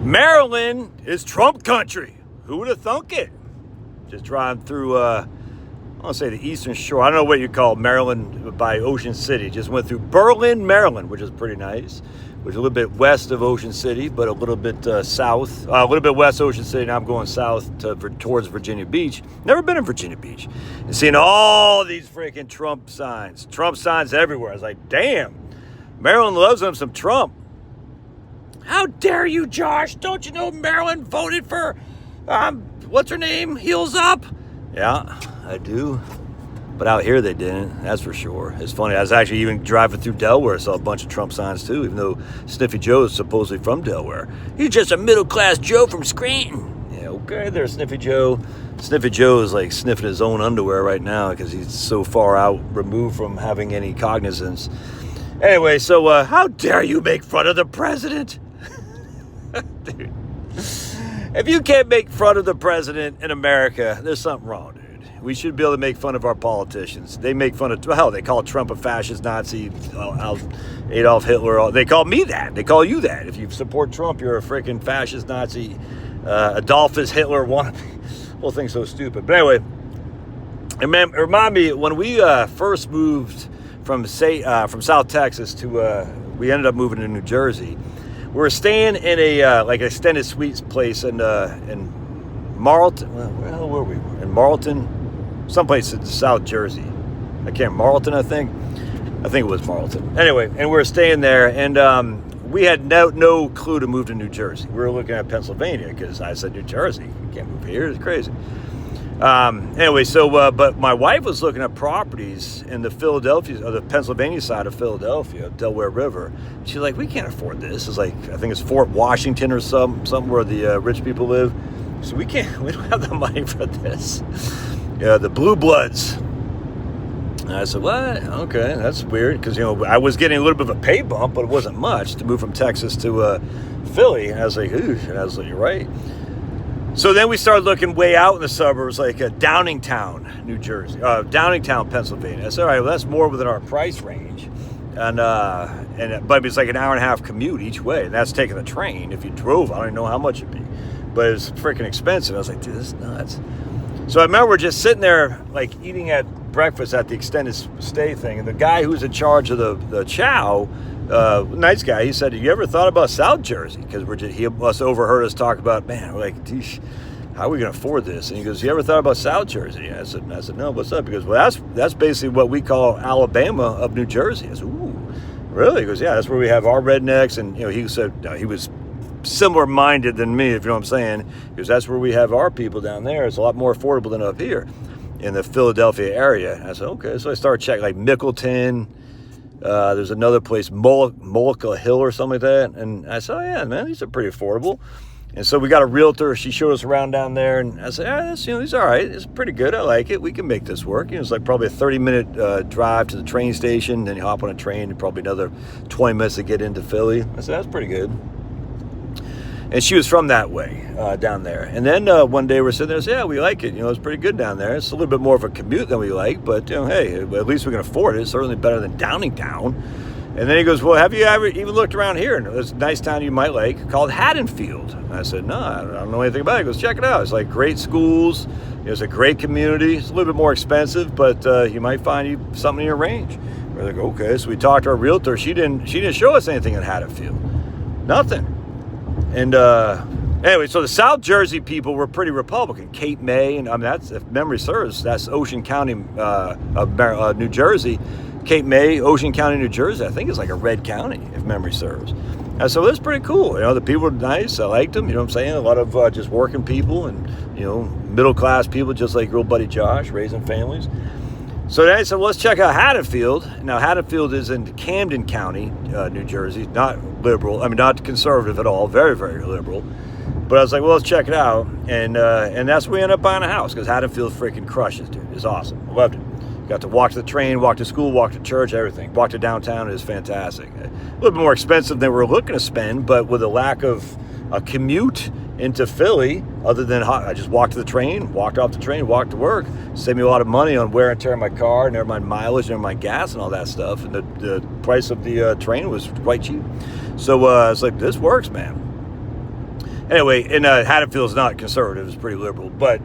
Maryland is Trump country. Who would have thunk it? Just driving through, I want to say the Eastern Shore. I don't know what you call Maryland by Ocean City. Just went through Berlin, Maryland, which is pretty nice. Which is a little bit west of Ocean City, but a little bit south. A little bit west of Ocean City. Now I'm going south towards Virginia Beach. Never been in Virginia Beach. And seeing all these freaking Trump signs. Trump signs everywhere. I was like, damn. Maryland loves them some Trump. How dare you, Josh? Don't you know Maryland voted for, what's her name? Heels Up? Yeah, I do. But out here they didn't, that's for sure. It's funny, I was actually even driving through Delaware, saw a bunch of Trump signs too, even though Sniffy Joe is supposedly from Delaware. He's just a middle-class Joe from Scranton. Yeah, okay there, Sniffy Joe. Sniffy Joe is like sniffing his own underwear right now because he's so far out removed from having any cognizance. Anyway, so how dare you make fun of the president? Dude, if you can't make fun of the president in America, there's something wrong, dude. We should be able to make fun of our politicians. They make fun of, hell, they call Trump a fascist Nazi, Adolf Hitler. They call me that. They call you that. If you support Trump, you're a freaking fascist Nazi, Adolphus Hitler wannabe. The whole thing's so stupid. But anyway, remind me, when we first moved from South Texas to, we ended up moving to New Jersey. We were staying in a like extended suites place in Marlton. Where the hell were we? In Marlton, someplace in South Jersey. I can't. Marlton, I think it was Marlton. Anyway, and we were staying there, and we had no clue to move to New Jersey. We were looking at Pennsylvania because I said New Jersey, you can't move here. It's crazy. Anyway, so but my wife was looking at properties in the Philadelphia or the Pennsylvania side of Philadelphia, Delaware River. She's like, we can't afford this. It's like, I think it's Fort Washington or something where the rich people live. So we don't have the money for this. Yeah, the Blue Bloods. And I said, what? Okay, that's weird because I was getting a little bit of a pay bump, but it wasn't much to move from Texas to Philly. And I was like, ooh, and I was like, you're right. So then we started looking way out in the suburbs, like Downingtown, New Jersey, Downingtown, Pennsylvania. I said, all right, well, that's more within our price range. But it's like an hour and a half commute each way. And that's taking the train. If you drove, I don't even know how much it'd be. But it's freaking expensive. I was like, dude, this is nuts. So I remember we're just sitting there, like, eating at breakfast at the extended stay thing. And the guy who's in charge of the chow, nice guy, he said, have you ever thought about South Jersey? Because he must have overheard us talk about, man, we're like, geez, how are we going to afford this? And he goes, you ever thought about South Jersey? And I said, no, what's up? He goes, well, that's basically what we call Alabama of New Jersey. I said, ooh, really? He goes, yeah, that's where we have our rednecks. And, he said, he was similar minded than me, if you know what I'm saying, because that's where we have our people down there. It's a lot more affordable than up here in the Philadelphia area. And I said, okay. So I started checking like Mickleton. There's another place, Mullica Hill or something like that. And I said, oh yeah, man, these are pretty affordable. And so we got a realtor. She showed us around down there, and I said, yeah, these are all right. It's pretty good. I like it. We can make this work. It's like probably a 30-minute drive to the train station. Then you hop on a train and probably another 20 minutes to get into Philly. I said, that's pretty good. And she was from that way, down there. And then one day we're sitting there and said, yeah, we like it. It's pretty good down there. It's a little bit more of a commute than we like, but, hey, at least we can afford it. It's certainly better than Downingtown. And then he goes, well, have you ever even looked around here? And there's a nice town you might like called Haddonfield. And I said, no, I don't know anything about it. He goes, check it out. It's like great schools. It's a great community. It's a little bit more expensive, but you might find you something in your range. We're like, okay. So we talked to our realtor. She didn't show us anything in Haddonfield. Nothing. And anyway, so the South Jersey people were pretty Republican. Cape May, and that's, if memory serves, that's Ocean County of New Jersey. Cape May, Ocean County, New Jersey, I think it's like a red county, if memory serves. And so that's pretty cool. The people were nice. I liked them. You know what I'm saying? A lot of just working people and, middle-class people, just like your old buddy Josh, raising families. So then I said, well, let's check out Haddonfield. Now, Haddonfield is in Camden County, New Jersey. Not liberal. I mean, not conservative at all. Very, very liberal. But I was like, well, let's check it out. And that's where we ended up buying a house, because Haddonfield freaking crushes, dude. It's awesome. I loved it. Got to walk to the train, walk to school, walk to church, everything. Walk to downtown. It is fantastic. A little bit more expensive than we were looking to spend, but with a lack of a commute into Philly, other than I just walked to the train, walked off the train, walked to work. Saved me a lot of money on wear and tear on my car, never mind mileage, never mind gas and all that stuff. And the price of the train was quite cheap. So I was like, this works, man. Anyway, and Haddonfield's not conservative; it's pretty liberal. But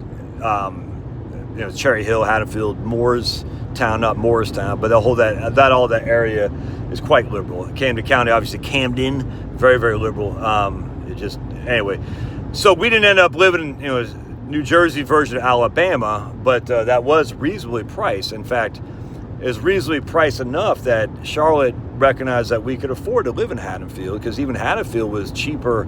Cherry Hill, Haddonfield, Moorestown, not Morristown, but all that area is quite liberal. Camden County, obviously Camden, very, very liberal. Anyway, so we didn't end up living in New Jersey version of Alabama, but that was reasonably priced. In fact, it was reasonably priced enough that Charlotte recognized that we could afford to live in Haddonfield, because even Haddonfield was cheaper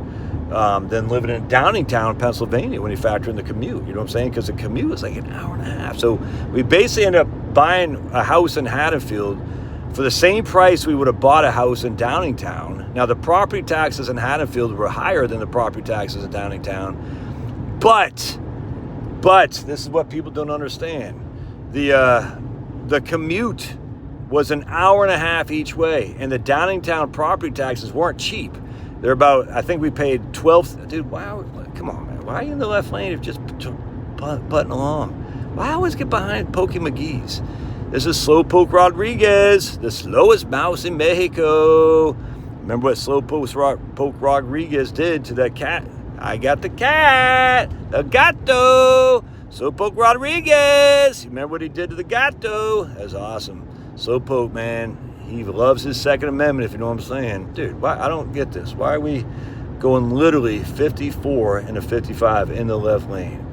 than living in Downingtown, Pennsylvania, when you factor in the commute. You know what I'm saying? Because the commute was like an hour and a half. So we basically ended up buying a house in Haddonfield for the same price we would have bought a house in Downingtown. Now, the property taxes in Haddonfield were higher than the property taxes in Downingtown. But this is what people don't understand. The commute was an hour and a half each way, and the Downingtown property taxes weren't cheap. They're about, I think we paid 12. Dude, wow, come on, man. Why are you in the left lane if just butting along? Why always get behind Pokey McGee's? This is Slowpoke Rodriguez, the slowest mouse in Mexico. Remember what Slowpoke Rodriguez did to that cat? I got the cat, the gato. Slowpoke Rodriguez. You remember what he did to the gato? That's awesome. Slowpoke, man, he loves his Second Amendment, if you know what I'm saying. Dude, why? I don't get this. Why are we going literally 54 and a 55 in the left lane?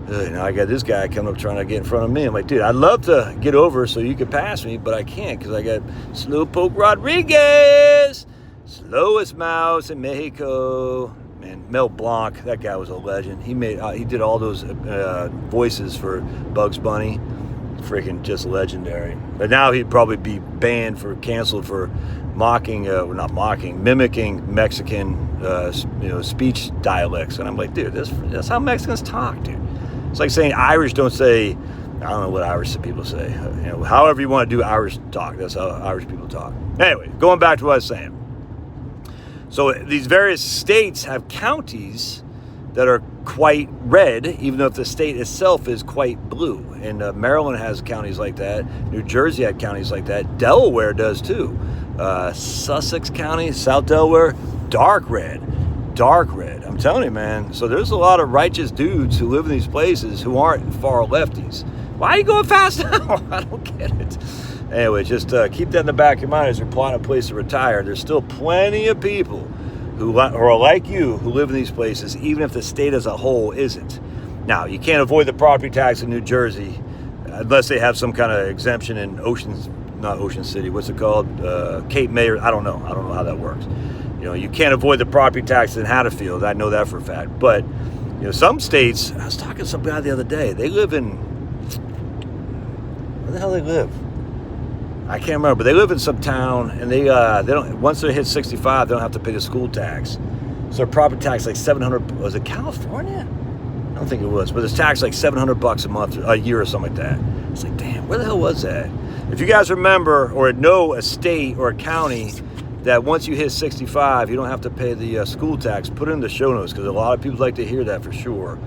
Now I got this guy coming up trying to get in front of me. I'm like, dude, I'd love to get over so you could pass me, but I can't because I got Slowpoke Rodriguez, slowest mouse in Mexico. Man, Mel Blanc, that guy was a legend. He did all those voices for Bugs Bunny. Freaking just legendary. But now he'd probably be canceled for mimicking Mexican speech dialects. And I'm like, dude, that's how Mexicans talk, dude. It's like saying Irish don't say, I don't know what Irish people say. However you want to do Irish talk, that's how Irish people talk. Anyway, going back to what I was saying. So these various states have counties that are quite red, even though the state itself is quite blue. And Maryland has counties like that. New Jersey had counties like that. Delaware does too. Sussex County, South Delaware, dark red. I'm telling you, man. So there's a lot of righteous dudes who live in these places who aren't far lefties. Why are you going fast now? I don't get it. Anyway, just keep that in the back of your mind as you're plotting a place to retire. There's still plenty of people who are like you who live in these places, even if the state as a whole isn't. Now, you can't avoid the property tax in New Jersey unless they have some kind of exemption in not Ocean City, what's it called? Cape May, I don't know how that works. You can't avoid the property tax in Haddonfield. I know that for a fact. But, some states, I was talking to some guy the other day, they live in, where the hell they live? I can't remember, but they live in some town, and they don't. Once they hit 65, they don't have to pay the school tax. So their property tax like $700. Was it California? I don't think it was, but it's taxed like $700 a month, a year, or something like that. It's like, damn, where the hell was that? If you guys remember or know a state or a county that once you hit 65, you don't have to pay the school tax, put it in the show notes because a lot of people like to hear that for sure.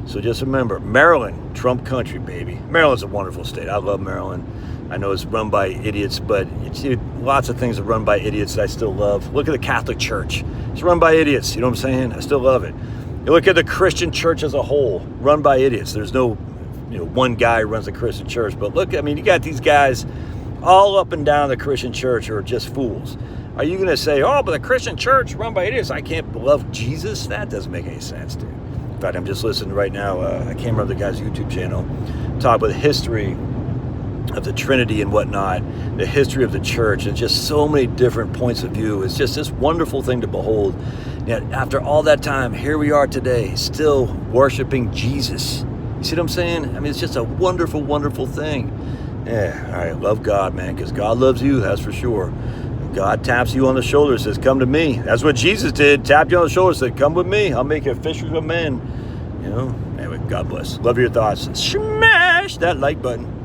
So just remember, Maryland, Trump country, baby. Maryland's a wonderful state. I love Maryland. I know it's run by idiots, but lots of things are run by idiots that I still love. Look at the Catholic Church. It's run by idiots. You know what I'm saying? I still love it. You look at the Christian church as a whole, run by idiots. There's no, one guy who runs a Christian church. But look, you got these guys all up and down the Christian church who are just fools. Are you going to say, oh, but the Christian church run by idiots, I can't love Jesus? That doesn't make any sense, dude. In fact, I'm just listening right now. I can't remember the guy's YouTube channel. Talk about the history of the Trinity and whatnot, the history of the church, and just so many different points of view. It's just this wonderful thing to behold. Yet after all that time, here we are today, still worshiping Jesus. You see what I'm saying? It's just a wonderful, wonderful thing. Yeah, all right, love God, man, because God loves you, that's for sure. God taps you on the shoulder, says, come to me. That's what Jesus did. Tapped you on the shoulder, said, come with me. I'll make you fishers of men. Anyway, God bless. Love your thoughts. Smash that like button.